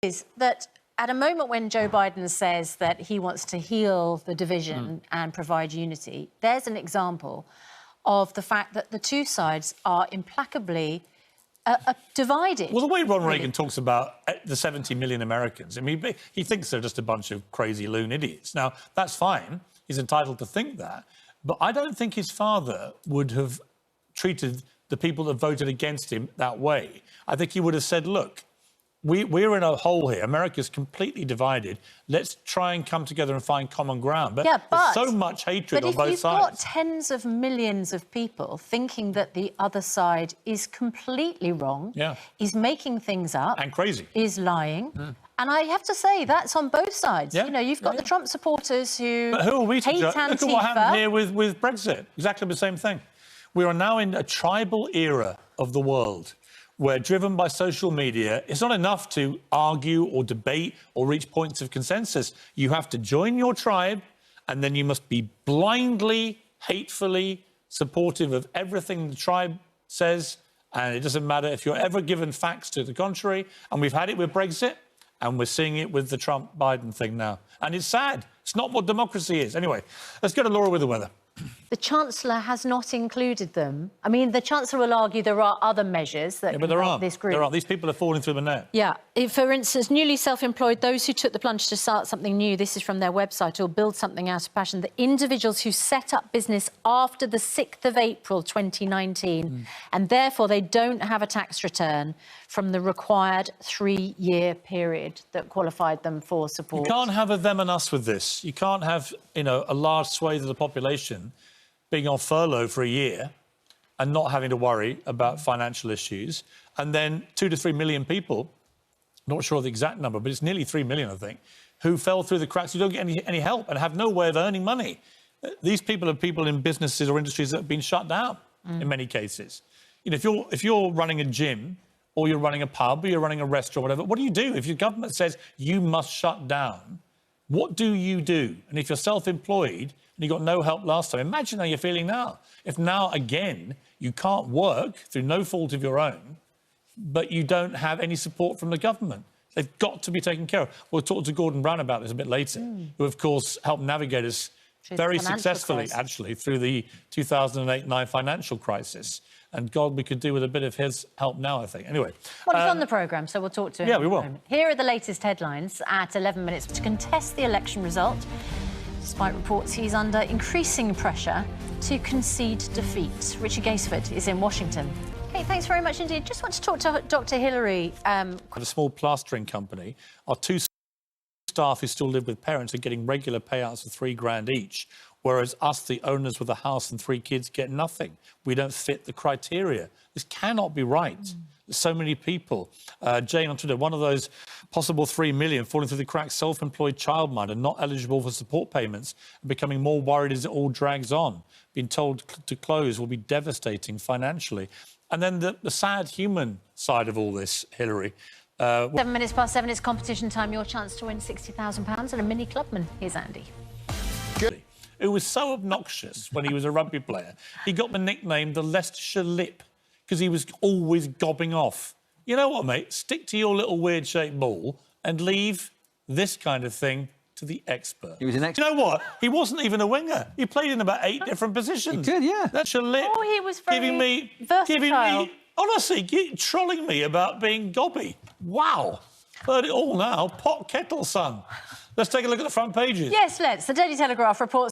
Is that at a moment when Joe Biden says that he wants to heal the division and provide unity, there's an example of the fact that the two sides are implacably divided. Well, the way Ron Reagan talks about the 70 million Americans, I mean, he thinks they're just a bunch of crazy loon idiots. Now, that's fine. He's entitled to think that. But I don't think his father would have treated the people that voted against him that way. I think he would have said, look, we're in a hole here. America's completely divided. Let's try and come together and find common ground. But there's so much hatred on both sides. But if you've got tens of millions of people thinking that the other side is completely wrong, is making things up... and crazy. ...is lying... And I have to say, that's on both sides. You know, you've got the Trump supporters who But who are we to hate Antifa. Look at what happened here with Brexit. Exactly the same thing. We are now in a tribal era of the world where, driven by social media, it's not enough to argue or debate or reach points of consensus. You have to join your tribe, and then you must be blindly, hatefully supportive of everything the tribe says, and it doesn't matter if you're ever given facts to the contrary. And we've had it with Brexit, and we're seeing it with the Trump-Biden thing now. And it's sad. It's not what democracy is. Anyway, let's go to Laura with the weather. The Chancellor has not included them. I mean, the Chancellor will argue there are other measures that but there aren't. This group. There aren't. These people are falling through the net. Yeah. If, for instance, newly self-employed, those who took the plunge to start something new, this is from their website, or build something out of passion, the individuals who set up business after the 6th of April 2019, and therefore they don't have a tax return from the required 3-year period that qualified them for support. You can't have a them and us with this. You can't have, you know, a large swathe of the population being on furlough for a year and not having to worry about financial issues, and then 2 to 3 million people, not sure of the exact number, but it's nearly 3 million, I think, who fell through the cracks, who don't get any help and have no way of earning money. These people are people in businesses or industries that have been shut down in many cases. You know, if you're running a gym or you're running a pub or you're running a restaurant, whatever, what do you do? If your government says you must shut down, what do you do? And if you're self-employed and you got no help last time, imagine how you're feeling now. If now, again, you can't work through no fault of your own, but you don't have any support from the government. They've got to be taken care of. We'll talk to Gordon Brown about this a bit later, who, of course, helped navigate us very successfully, actually, through the 2008-9 financial crisis. And God, we could do with a bit of his help now, I think. Anyway. Well, he's on the programme, so we'll talk to him. Yeah, we will. Here are the latest headlines at 11 minutes to contest the election result. Despite reports he's under increasing pressure to concede defeat. Richard Gaisford is in Washington. Okay, thanks very much indeed. Just want to talk to Dr. Hillary. A small plastering company. Our 2 staff who still live with parents are getting regular payouts of $3,000 each, whereas us, the owners with a house and 3 kids, get nothing. We don't fit the criteria. This cannot be right. There's so many people. Jane on Twitter, one of those possible 3 million falling through the cracks, self-employed childminder, not eligible for support payments, and becoming more worried as it all drags on. Being told to close will be devastating financially. And then the sad human side of all this, Hillary. 7 minutes past 7, it's competition time. Your chance to win £60,000 and a mini clubman. Here's Andy. Good. Who was so obnoxious when he was a rugby player. He got the nickname the Leicestershire Lip because he was always gobbing off. You know what, mate? Stick to your little weird-shaped ball and leave this kind of thing to the expert. He was an expert. You know what? He wasn't even a winger. He played in about 8 different positions. He did, yeah. That's your lip. Oh, he was very versatile. Honestly, trolling me about being gobby. Wow. Heard it all now. Pot kettle, son. Let's take a look at the front pages. Yes, let's. The Daily Telegraph reports